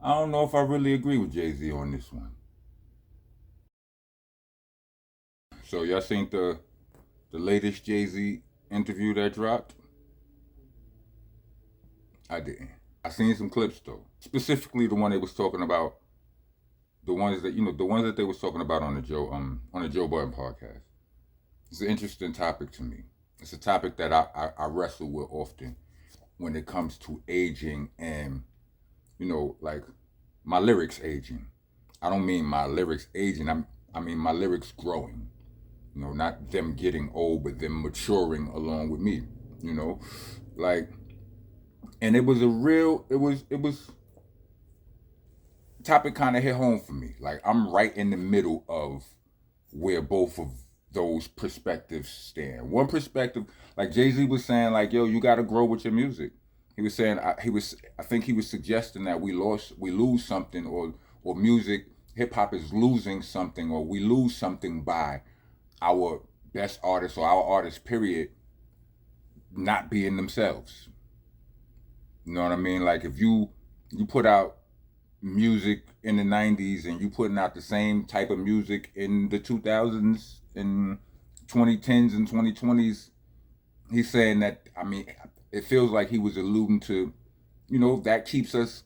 I don't know if I really agree with Jay-Z on this one. So y'all seen the latest Jay-Z interview that dropped? I didn't. I seen some clips though. Specifically the one they was talking about, the ones that the ones that they was talking about on the Joe Budden podcast. It's an interesting topic to me. It's a topic that I wrestle with often when it comes to aging and like my lyrics aging. I don't mean my lyrics aging. I mean my lyrics growing. Not them getting old, but them maturing along with me. You know, like, and it was topic kind of hit home for me. Like I'm right in the middle of where both of those perspectives stand. One perspective, like Jay-Z was saying, like, yo, you got to grow with your music. He was saying, I think he was suggesting that we lose something, or music, hip hop is losing something, or we lose something by our best artists or our artists, period, not being themselves. You know what I mean? Like if you put out music in the 90s and you putting out the same type of music in the 2000s and 2010s and 2020s, he's saying that, I mean, it feels like he was alluding to, that keeps us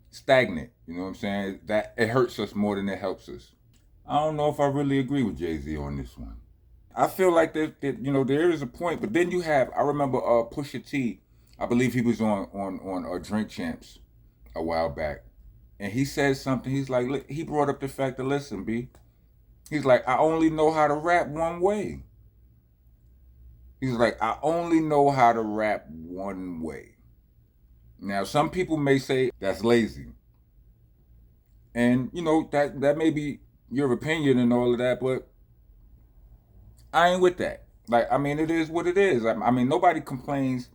stagnant. You know what I'm saying? That it hurts us more than it helps us. I don't know if I really agree with Jay-Z on this one. I feel like there is a point, but then you have, I remember Pusha T, I believe he was on Drink Champs a while back, and he said something. He's like, he brought up the fact that, listen, B, he's like, I only know how to rap one way. He's like, I only know how to rap one way. Now, some people may say that's lazy, and that may be your opinion and all of that, but I ain't with that. Like, I mean, it is what it is. I mean, nobody complains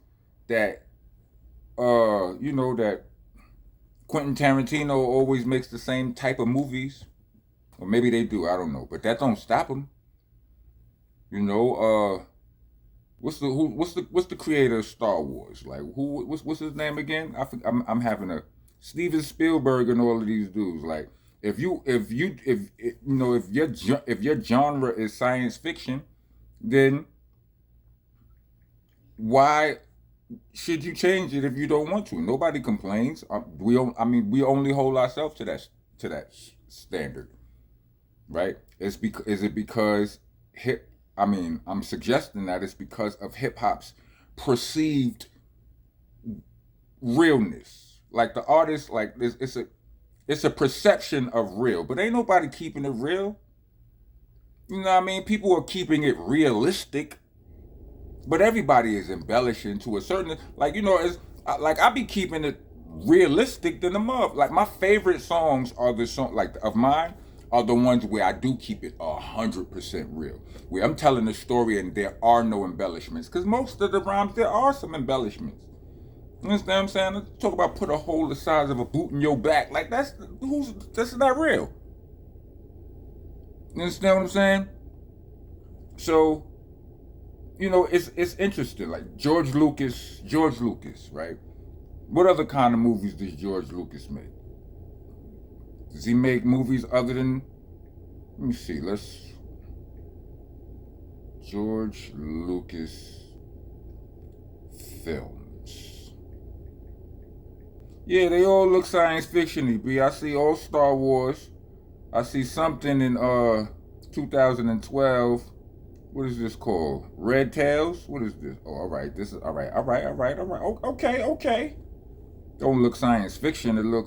that that Quentin Tarantino always makes the same type of movies, or maybe they do. I don't know, but that don't stop him. You know, what's the creator of Star Wars? Like, what's his name again? I'm having a Steven Spielberg and all of these dudes. Like, if your genre is science fiction, then why should you change it if you don't want to? Nobody complains. We only hold ourselves to that standard, right? Is it because hip? I mean, I'm suggesting that it's because of hip hop's perceived realness. Like the artist, like it's a perception of real, but ain't nobody keeping it real. You know what I mean? People are keeping it realistic, but everybody is embellishing to a certain, like, it's like I be keeping it realistic than the mother. Like my favorite songs are the song, like of mine, are the ones where I do keep it 100% real, where I'm telling the story and there are no embellishments, because most of the rhymes there are some embellishments. You understand what I'm saying? Let's talk about put a hole the size of a boot in your back. Like that's not real. You understand what I'm saying? So it's interesting. Like George Lucas, right? What other kind of movies does George Lucas make? Does he make movies other than? Let me see. George Lucas films. Yeah, they all look science fiction-y. B. I see all Star Wars. I see something in 2012. What is this called? Red Tails? What is this? Oh, all right. This is all right. All right. All right. All right. Okay. Okay. Don't look science fiction. It look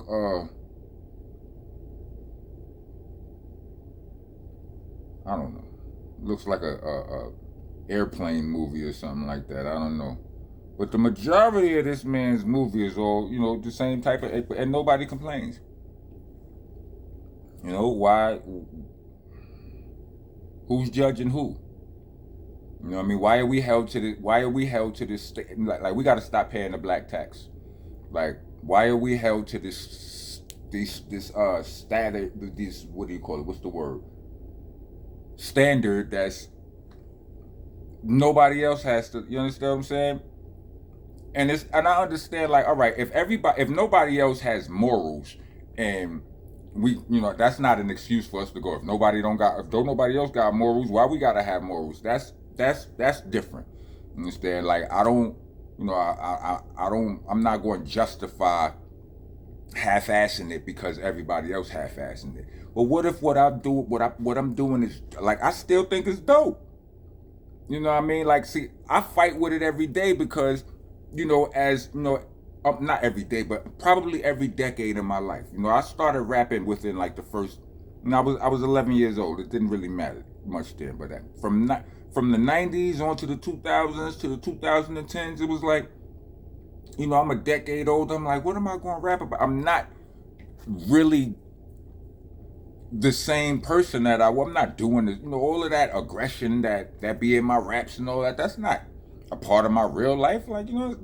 I don't know. Looks like a airplane movie or something like that. I don't know. But the majority of this man's movie is all the same type of, and nobody complains. Why? Who's judging who? You know what I mean? Why are we held to this? Why are we held to this? Like we got to stop paying the black tax. Like, why are we held to this static, this, what do you call it? What's the word? Standard that's nobody else has to. You understand what I'm saying? and I understand, like, all right, if nobody else has morals, and we, that's not an excuse for us to go. If nobody else got morals, why we gotta have morals? That's different. You understand? Like, I don't, I'm not going to justify half-assing it because everybody else half-assing it. But what if what I'm doing is, like, I still think it's dope. You know what I mean? Like, see, I fight with it every day because, not every day, but probably every decade in my life. I started rapping within like the first. I was 11 years old. It didn't really matter much then, but from the 90s on to the 2000s to the 2010s, it was like, I'm a decade older. I'm like, what am I going to rap about? I'm not really the same person that I'm not doing this, all of that aggression that be in my raps and all that. That's not a part of my real life. Like, you know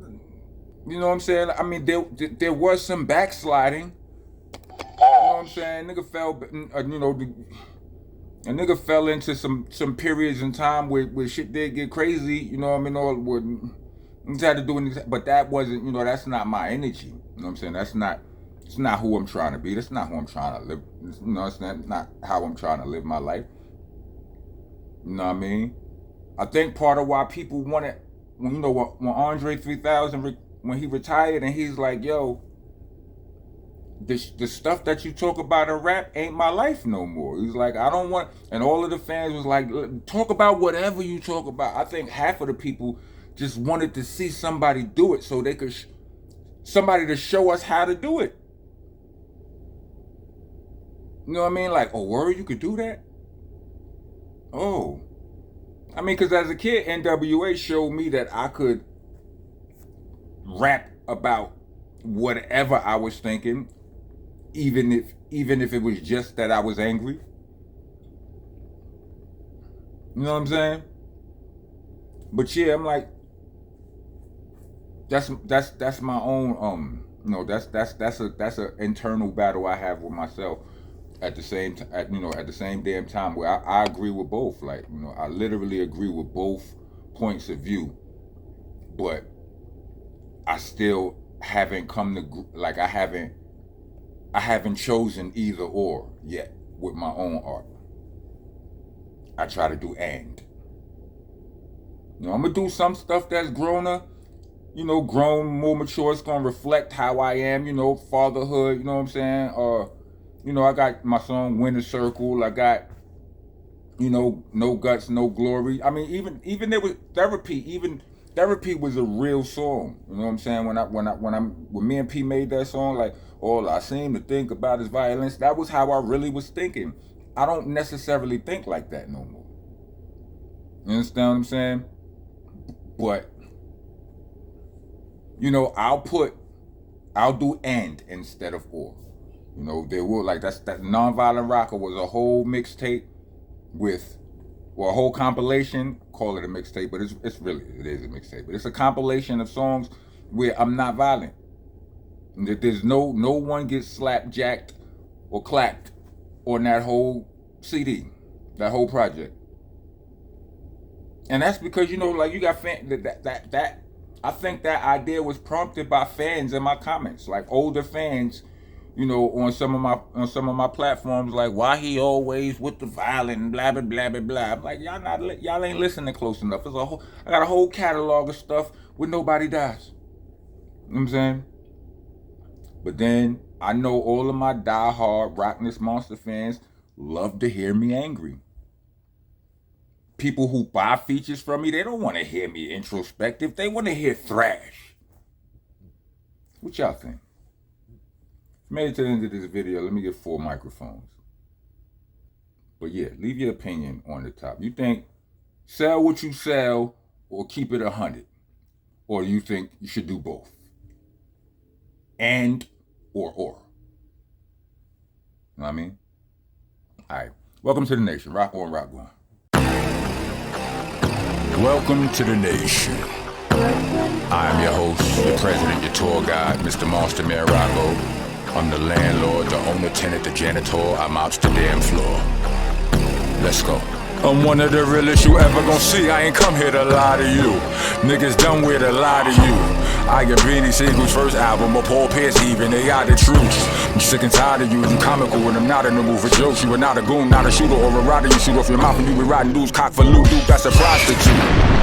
what I'm saying? I mean, there was some backsliding. You know what I'm saying? Nigga fell, a nigga fell into some periods in time where shit did get crazy. You know what I mean? Or what had to do anything, but that wasn't. That's not my energy. You know what I'm saying? It's not who I'm trying to be. That's not who I'm trying to live. It's not how I'm trying to live my life. You know what I mean? I think part of why people want it, when Andre 3000, when he retired, and he's like, yo, the stuff that you talk about in rap ain't my life no more. He's like, I don't want, and all of the fans was like, talk about whatever you talk about. I think half of the people just wanted to see somebody do it so they could, somebody to show us how to do it. You know what I mean? Like, oh, word, you could do that? Oh. I mean, because as a kid, NWA showed me that I could rap about whatever I was thinking, even if it was just that I was angry. You know what I'm saying? But yeah, I'm like, that's my own that's a internal battle I have with myself. At the same damn time, where I agree with both. Like, I literally agree with both points of view, but I still haven't come to, like, I haven't chosen either or yet with my own art. I try to do and. I'm gonna do some stuff that's grown, more mature. It's gonna reflect how I am, fatherhood. You know what I'm saying? I got my song Winner Circle. I got, No Guts, No Glory. I mean, even there was Therapy. Even Therapy was a real song. You know what I'm saying? When me and P made that song, like, all I seem to think about is violence. That was how I really was thinking. I don't necessarily think like that no more. You understand what I'm saying? But, I'll do and instead of or. There will, like, that Nonviolent Rocker was a whole mixtape a whole compilation. Call it a mixtape, but it is a mixtape. But it's a compilation of songs where I'm not violent. There's no one gets slapped, jacked, or clapped on that whole CD, that whole project. And that's because, like, you got fans that I think that idea was prompted by fans in my comments, like older fans. On some of my platforms, like, why he always with the violent, blah blah blah blah blah. I'm like, y'all ain't listening close enough. I got a whole catalog of stuff where nobody dies. You know what I'm saying? But then I know all of my diehard Rockness Monster fans love to hear me angry. People who buy features from me, they don't want to hear me introspective. They want to hear thrash. What y'all think? Made it to the end of this video. Let me get 4 microphones. But yeah, leave your opinion on the top. You think sell what you sell or keep it 100? Or you think you should do both? And or. You know what I mean? All right. Welcome to the nation. Rock on, rock on. Welcome to the nation. I am your host, your president, your tour guide, Mr. Monster Man Rocco. I'm the landlord, the owner, tenant, the janitor. I'm ops the damn floor. Let's go. I'm one of the realest you ever gon' see. I ain't come here to lie to you. Niggas done with a lie to you. I get Beanie Siegel's first album, or Paul Pierce even, they are the truth. I'm sick and tired of you comical when I'm not in the mood for jokes. You are not a goon, not a shooter or a rider. You shoot off your mouth and you be riding dudes cock for loot. Dude, that's a prostitute.